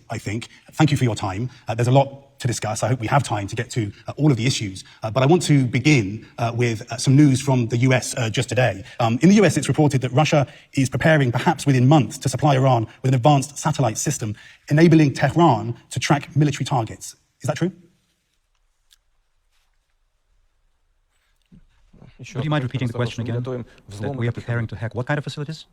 I think. Thank you for your time. There's a lot to discuss. I hope we have time to get to all of the issues. But I want to begin with some news from the US just today. In the US, it's reported that Russia is preparing, perhaps within months, to supply Iran with an advanced satellite system, enabling Tehran to track military targets. Is that true? Would you mind repeating the question again? That we are preparing to hack what kind of facilities?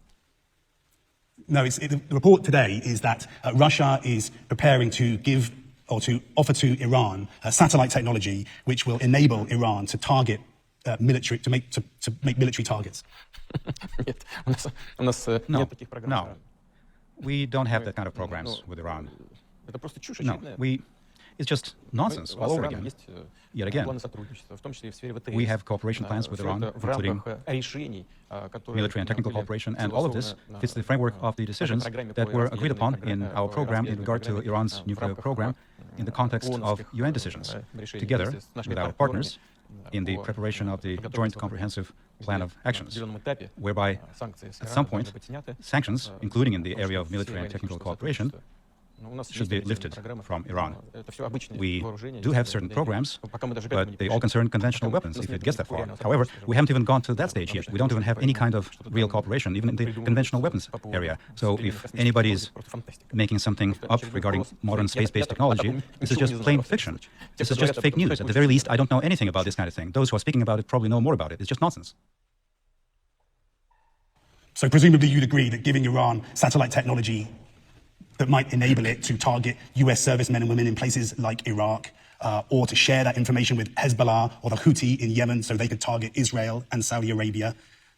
No, the report today is that Russia is preparing to give or to offer to Iran satellite technology which will enable Iran to target to make military targets. No, we don't have that kind of programs with Iran. No, it's just nonsense all over again. Yet again, we have cooperation plans with Iran, including military and technical cooperation, and all of this fits the framework of the decisions that were agreed upon in our program in regard to Iran's nuclear program in the context of UN decisions, together with our partners in the preparation of the Joint Comprehensive Plan of Actions, whereby at some point sanctions, including in the area of military and technical cooperation, should be lifted from Iran. We do have certain programs, but they all concern conventional weapons, if it gets that far. However, we haven't even gone to that stage yet. We don't even have any kind of real cooperation, even in the conventional weapons area. So if anybody is making something up regarding modern space-based technology, this is just plain fiction. This is just fake news. At the very least, I don't know anything about this kind of thing. Those who are speaking about it probably know more about it. It's just nonsense. So presumably you'd agree that giving Iran satellite technology that might enable it to target US servicemen and women in places like Iraq, or to share that information with Hezbollah or the Houthi in Yemen so they could target Israel and Saudi Arabia,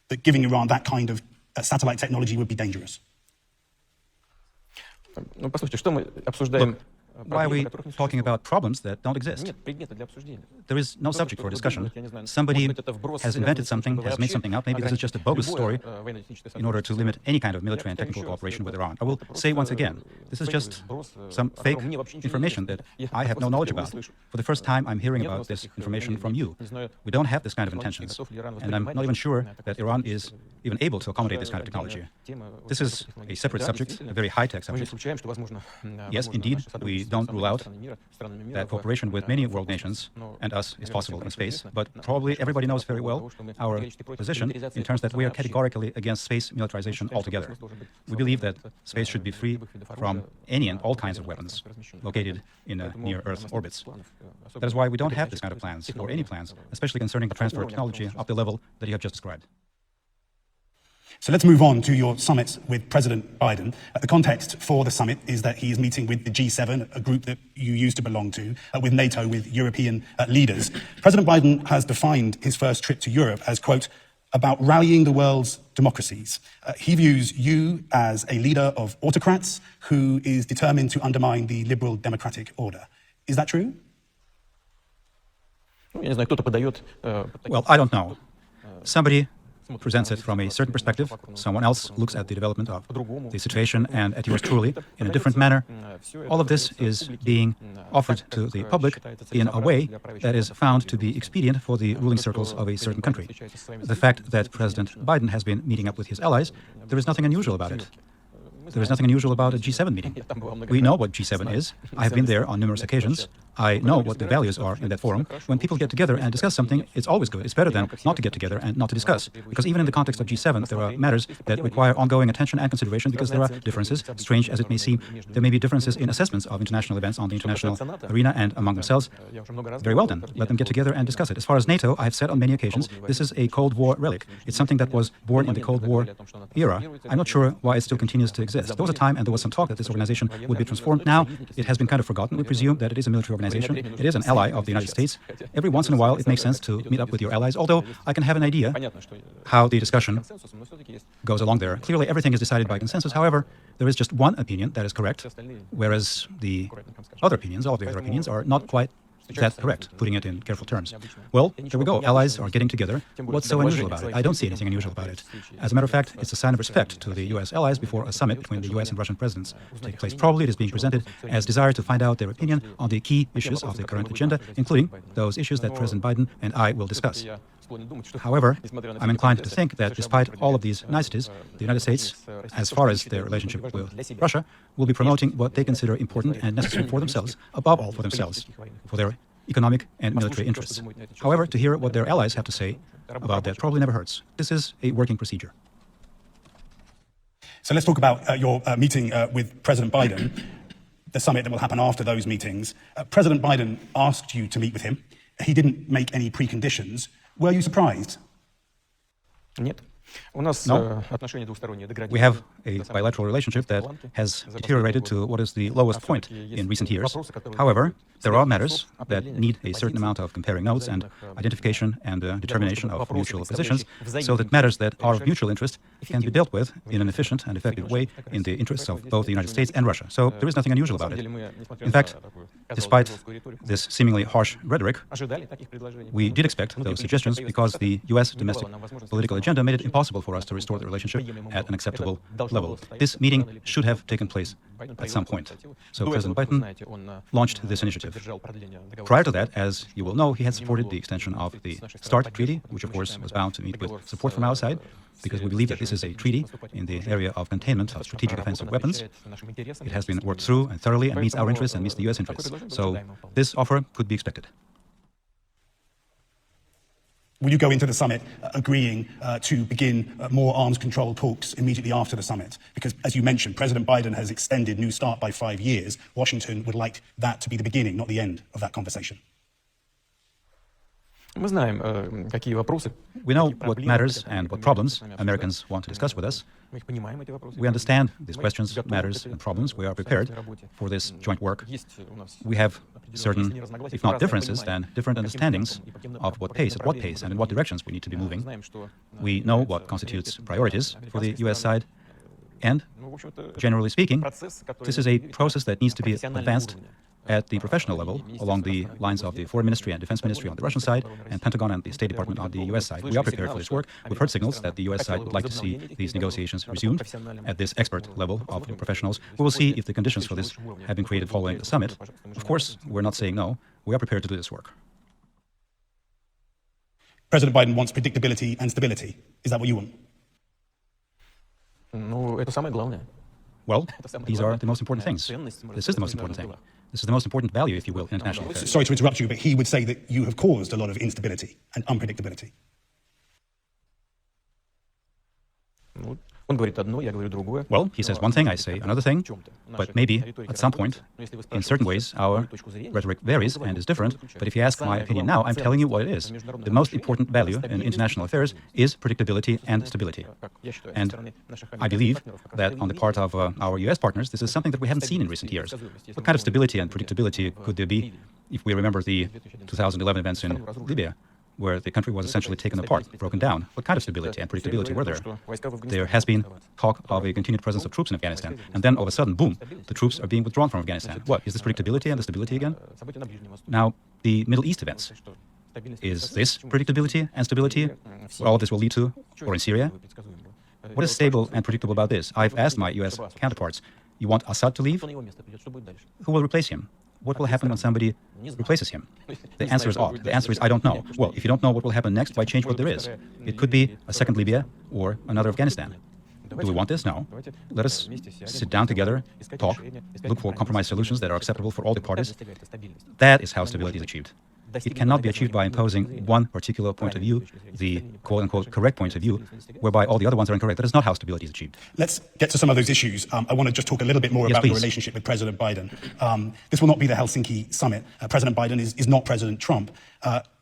that giving Iran that kind of satellite technology would be dangerous. Look, why are we talking about problems that don't exist? There is no subject for discussion. Somebody has invented something, has made something up. Maybe this is just a bogus story in order to limit any kind of military and technical cooperation with Iran. I will say once again, this is just some fake information that I have no knowledge about. For the first time, I'm hearing about this information from you. We don't have this kind of intentions. And I'm not even sure that Iran is even able to accommodate this kind of technology. This is a separate subject, a very high-tech subject. Yes, indeed, we don't rule out that cooperation with many world nations and us is possible in space, but probably everybody knows very well our position in terms that we are categorically against space militarization altogether. We believe that space should be free from any and all kinds of weapons located in near-Earth orbits. That is why we don't have this kind of plans, or any plans, especially concerning the transfer of technology of the level that you have just described. So let's move on to your summit with President Biden. The context for the summit is that he is meeting with the G7, a group that you used to belong to, with NATO, with European leaders. President Biden has defined his first trip to Europe as, quote, about rallying the world's democracies. He views you as a leader of autocrats who is determined to undermine the liberal democratic order. Is that true? Well, I don't know. Somebody presents it from a certain perspective, someone else looks at the development of the situation and at yours truly in a different manner. All of this is being offered to the public in a way that is found to be expedient for the ruling circles of a certain country. The fact that President Biden has been meeting up with his allies, there is nothing unusual about it. There is nothing unusual about a G7 meeting. We know what G7 is. I have been there on numerous occasions. I know what the values are in that forum. When people get together and discuss something, it's always good. It's better than not to get together and not to discuss. Because even in the context of G7, there are matters that require ongoing attention and consideration because there are differences, strange as it may seem. There may be differences in assessments of international events on the international arena and among themselves. Very well then, let them get together and discuss it. As far as NATO, I have said on many occasions, this is a Cold War relic. It's something that was born in the Cold War era. I'm not sure why it still continues to exist. There was a time and there was some talk that this organization would be transformed. Now, it has been kind of forgotten. We presume that it is a military organization. It is an ally of the United States. Every once in a while, it makes sense to meet up with your allies, although I can have an idea how the discussion goes along there. Clearly, everything is decided by consensus. However, there is just one opinion that is correct, whereas the other opinions, all of the other opinions, are not quite that correct, putting it in careful terms. Well, here we go. Allies are getting together. What's so unusual about it? I don't see anything unusual about it. As a matter of fact, it's a sign of respect to the U.S. allies before a summit between the U.S. and Russian presidents will take place. Probably it is being presented as desire to find out their opinion on the key issues of the current agenda, including those issues that President Biden and I will discuss. However, I'm inclined to think that despite all of these niceties, the United States, as far as their relationship with Russia, will be promoting what they consider important and necessary for themselves, above all for themselves, for their economic and military interests. However, to hear what their allies have to say about that probably never hurts. This is a working procedure. So let's talk about your meeting with President Biden, the summit that will happen after those meetings. President Biden asked you to meet with him. He didn't make any preconditions. Were you surprised? No. We have a bilateral relationship that has deteriorated to what is the lowest point in recent years. However, there are matters that need a certain amount of comparing notes and identification and determination of mutual positions, so that matters that are of mutual interest can be dealt with in an efficient and effective way in the interests of both the United States and Russia. So there is nothing unusual about it. In fact, despite this seemingly harsh rhetoric, we did expect those suggestions because the U.S. domestic political agenda made it impossible for us to restore the relationship at an acceptable level. This meeting should have taken place at some point. So President Biden launched this initiative. Prior to that, as you will know, he had supported the extension of the START treaty, which of course was bound to meet with support from our side, because we believe that this is a treaty in the area of containment of strategic offensive weapons. It has been worked through and thoroughly and meets our interests and meets the U.S. interests. So this offer could be expected. Will you go into the summit agreeing to begin more arms control talks immediately after the summit? Because, as you mentioned, President Biden has extended New START by 5 years. Washington would like that to be the beginning, not the end of that conversation. We know what matters and what problems Americans want to discuss with us. We understand these questions, matters, and problems. We are prepared for this joint work. We have certain, if not differences, then different understandings of what pace, at what pace, and in what directions we need to be moving. We know what constitutes priorities for the U.S. side. And, generally speaking, this is a process that needs to be advanced at the professional level, along the lines of the Foreign Ministry and Defense Ministry on the Russian side, and Pentagon and the State Department on the U.S. side. We are prepared for this work. We've heard signals that the U.S. side would like to see these negotiations resumed at this expert level of professionals. We will see if the conditions for this have been created following the summit. Of course, we're not saying no. We are prepared to do this work. President Biden wants predictability and stability. Is that what you want? Well, these are the most important things. This is the most important thing. This is the most important value, if you will, in international affairs. Sorry to interrupt you, but he would say that you have caused a lot of instability and unpredictability. Well, he says one thing, I say another thing, but maybe at some point, in certain ways, our rhetoric varies and is different. But if you ask my opinion now, I'm telling you what it is. The most important value in international affairs is predictability and stability. And I believe that on the part of our U.S. partners, this is something that we haven't seen in recent years. What kind of stability and predictability could there be if we remember the 2011 events in Libya, where the country was essentially taken apart, broken down? What kind of stability and predictability were there? There has been talk of a continued presence of troops in Afghanistan, and then all of a sudden, boom, the troops are being withdrawn from Afghanistan. What, is this predictability and the stability again? Now, the Middle East events. Is this predictability and stability? What all of this will lead to? Or in Syria? What is stable and predictable about this? I've asked my U.S. counterparts, you want Assad to leave? Who will replace him? What will happen when somebody replaces him? The answer is odd. The answer is, I don't know. Well, if you don't know what will happen next, why change what there is? It could be a second Libya or another Afghanistan. Do we want this? No. Let us sit down together, talk, look for compromise solutions that are acceptable for all the parties. That is how stability is achieved. It cannot be achieved by imposing one particular point of view, the quote-unquote correct point of view, whereby all the other ones are incorrect. That is not how stability is achieved. Let's get to some of those issues. I want to just talk a little bit more about your relationship with President Biden. This will not be the Helsinki summit. President Biden is not President Trump.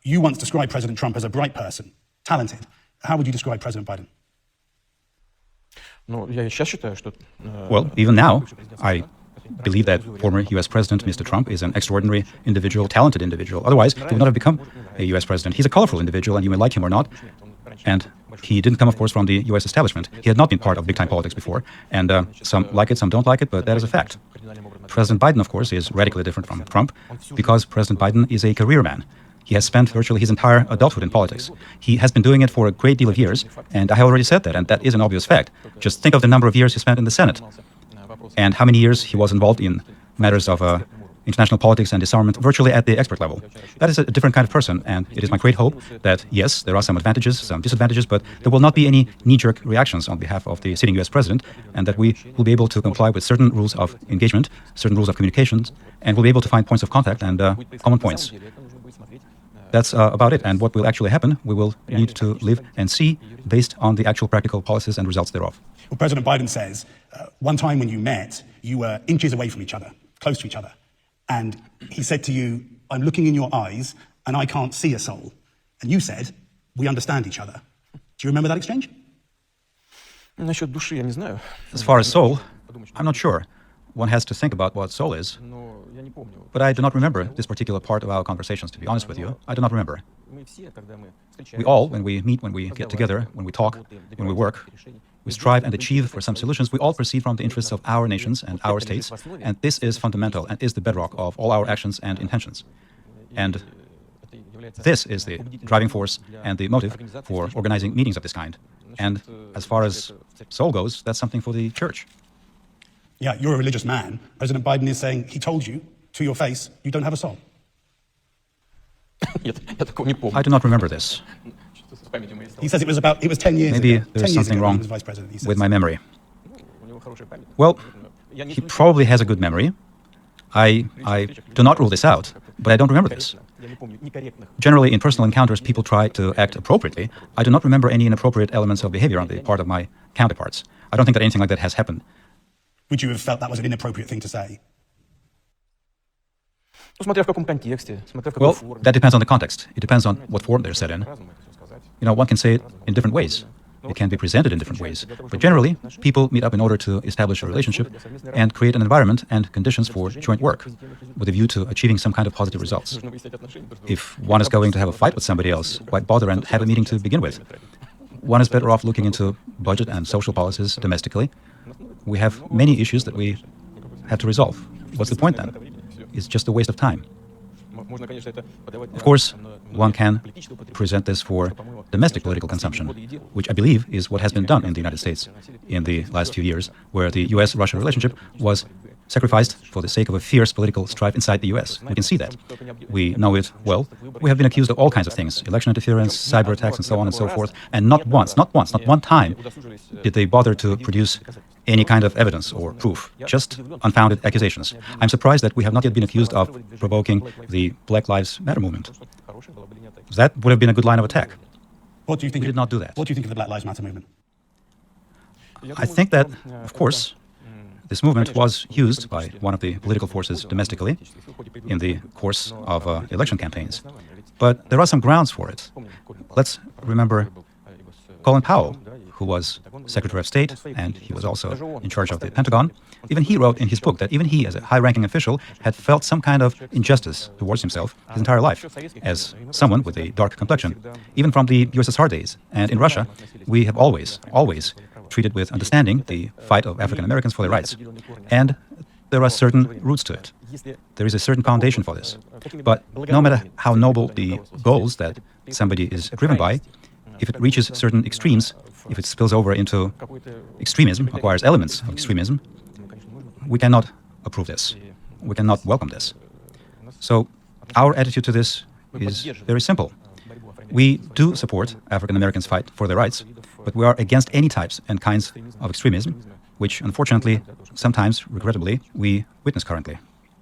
You once described President Trump as a bright person, talented. How would you describe President Biden? Well, even now, I believe that former U.S. President Mr. Trump is an extraordinary individual, talented individual. Otherwise, he would not have become a U.S. president. He's a colorful individual, and you may like him or not. And he didn't come, of course, from the U.S. establishment. He had not been part of big-time politics before. And some like it, some don't like it, but that is a fact. President Biden, of course, is radically different from Trump because President Biden is a career man. He has spent virtually his entire adulthood in politics. He has been doing it for a great deal of years, and I have already said that, and that is an obvious fact. Just think of the number of years he spent in the Senate, and how many years he was involved in matters of international politics and disarmament virtually at the expert level. That is a different kind of person, and it is my great hope that, yes, there are some advantages, some disadvantages, but there will not be any knee-jerk reactions on behalf of the sitting U.S. president, and that we will be able to comply with certain rules of engagement, certain rules of communications, and we'll be able to find points of contact and common points. That's about it, and what will actually happen, we will need to live and see based on the actual practical policies and results thereof. Well, President Biden says, one time when you met, you were inches away from each other, close to each other. And he said to you, I'm looking in your eyes and I can't see a soul. And you said, we understand each other. Do you remember that exchange? As far as soul, I'm not sure. One has to think about what soul is. But I do not remember this particular part of our conversations, to be honest with you. I do not remember. We all, when we meet, when we get together, when we talk, when we work, we strive and achieve for some solutions. We all proceed from the interests of our nations and our states, and this is fundamental and is the bedrock of all our actions and intentions. And this is the driving force and the motive for organizing meetings of this kind. And as far as soul goes, that's something for the church. Yeah, you're a religious man. President Biden is saying he told you to your face, you don't have a soul. I do not remember this. He says it was 10 years Maybe ago. there's something wrong Vice President, he says. with my memory. Well, he probably has a good memory. I do not rule this out, but I don't remember this. Generally, in personal encounters, people try to act appropriately. I do not remember any inappropriate elements of behavior on the part of my counterparts. I don't think that anything like that has happened. Would you have felt that was an inappropriate thing to say? Well, that depends on the context. It depends on what form they're said in. You know, one can say it in different ways. It can be presented in different ways. But generally, people meet up in order to establish a relationship and create an environment and conditions for joint work with a view to achieving some kind of positive results. If one is going to have a fight with somebody else, why bother and have a meeting to begin with? One is better off looking into budget and social policies domestically. We have many issues that we have to resolve. What's the point then? It's just a waste of time. Of course, one can present this for domestic political consumption, which I believe is what has been done in the United States in the last few years, where the US-Russia relationship was sacrificed for the sake of a fierce political strife inside the US. We can see that. We know it well. We have been accused of all kinds of things, election interference, cyber attacks, and so on and so forth. And not one time did they bother to produce any kind of evidence or proof, just unfounded accusations. I'm surprised that we have not yet been accused of provoking the Black Lives Matter movement. That would have been a good line of attack. What do you think? We did not do that. What do you think of the Black Lives Matter movement? I think that, of course, this movement was used by one of the political forces domestically in the course of election campaigns. But there are some grounds for it. Let's remember Colin Powell, who was Secretary of State, and he was also in charge of the Pentagon. Even he wrote in his book that even he, as a high-ranking official, had felt some kind of injustice towards himself his entire life, as someone with a dark complexion, even from the USSR days. And in Russia, we have always treated with understanding the fight of African Americans for their rights. And there are certain roots to it. There is a certain foundation for this. But no matter how noble the goals that somebody is driven by, if it reaches certain extremes, if it spills over into extremism, acquires elements of extremism, we cannot approve this. We cannot welcome this. So our attitude to this is very simple. We do support African Americans' fight for their rights, but we are against any types and kinds of extremism, which unfortunately, sometimes, regrettably, we witness currently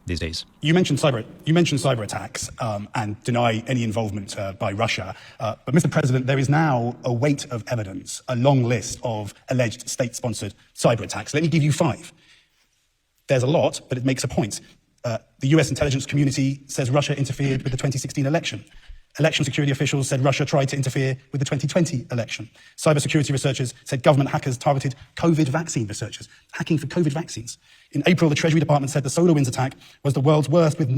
these days. You mentioned cyber attacks and deny any involvement by Russia. But Mr. President, there is now a weight of evidence, a long list of alleged state-sponsored cyber attacks. Let me give you 5. There's a lot, but it makes a point. The US intelligence community says Russia interfered with the 2016 election. Election security officials said Russia tried to interfere with the 2020 election. Cybersecurity researchers said government hackers targeted COVID vaccine researchers, hacking for COVID vaccines. In April, the Treasury Department said the SolarWinds attack was the world's worst, with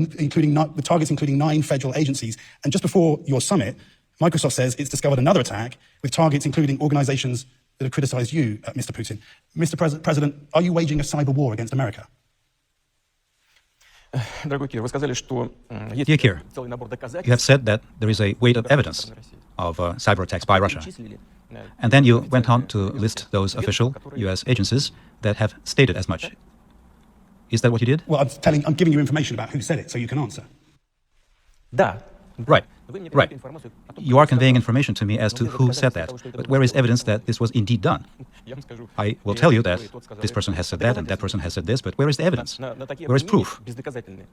targets including 9 federal agencies. And just before your summit, Microsoft says it's discovered another attack with targets including organizations that have criticized you, Mr. Putin. Mr. President, are you waging a cyber war against America? Dear Keir, you have said that there is a weight of evidence of cyber attacks by Russia. And then you went on to list those official US agencies that have stated as much. Is that what you did? Well, I'm giving you information about who said it, so you can answer. Right. Right. You are conveying information to me as to who said that, but where is evidence that this was indeed done? I will tell you that this person has said that and that person has said this, but where is the evidence? Where is proof?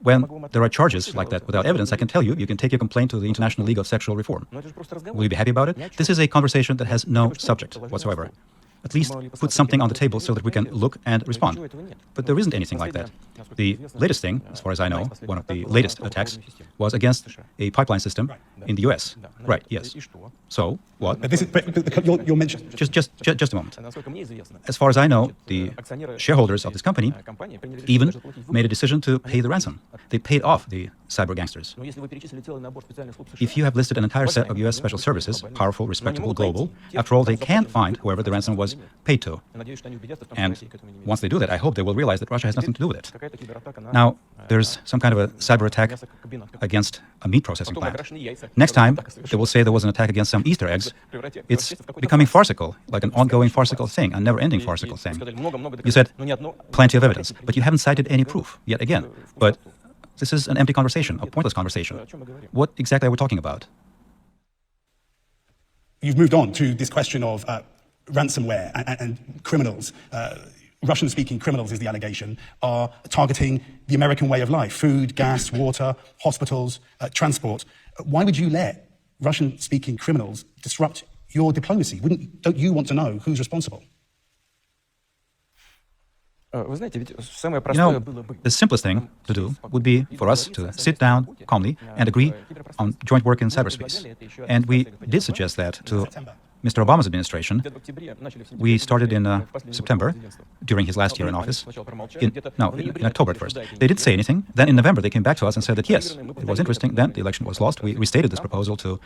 When there are charges like that without evidence, I can tell you, you can take your complaint to the International League of Sexual Reform. Will you be happy about it? This is a conversation that has no subject whatsoever. At least put something on the table so that we can look and respond. But there isn't anything like that. The latest thing, as far as I know, one of the latest attacks was against a pipeline system in the US. Right, yes. So, what? But you're mentioning... Just a moment. As far as I know, the shareholders of this company even made a decision to pay the ransom. They paid off the cyber gangsters. If you have listed an entire set of US special services, powerful, respectable, global, after all, they can find whoever the ransom was paid to. And once they do that, I hope they will realize that Russia has nothing to do with it. Now, there's some kind of a cyber attack against a meat processing plant. Next time, they will say there was an attack against some Easter eggs. It's becoming farcical, like an ongoing farcical thing, a never-ending farcical thing. You said plenty of evidence, but you haven't cited any proof, yet again. But this is an empty conversation, a pointless conversation. What exactly are we talking about? You've moved on to this question of ransomware and criminals. Russian-speaking criminals, is the allegation, are targeting the American way of life: food, gas, water, hospitals, transport. Why would you let Russian-speaking criminals disrupt your diplomacy? Don't you want to know who's responsible? You know, the simplest thing to do would be for us to sit down calmly and agree on joint work in cyberspace. And we did suggest that to Mr. Obama's administration. We started in September, during his last year in office. In October at first. They didn't say anything. Then in November, they came back to us and said that, yes, it was interesting. Then the election was lost. We restated this proposal to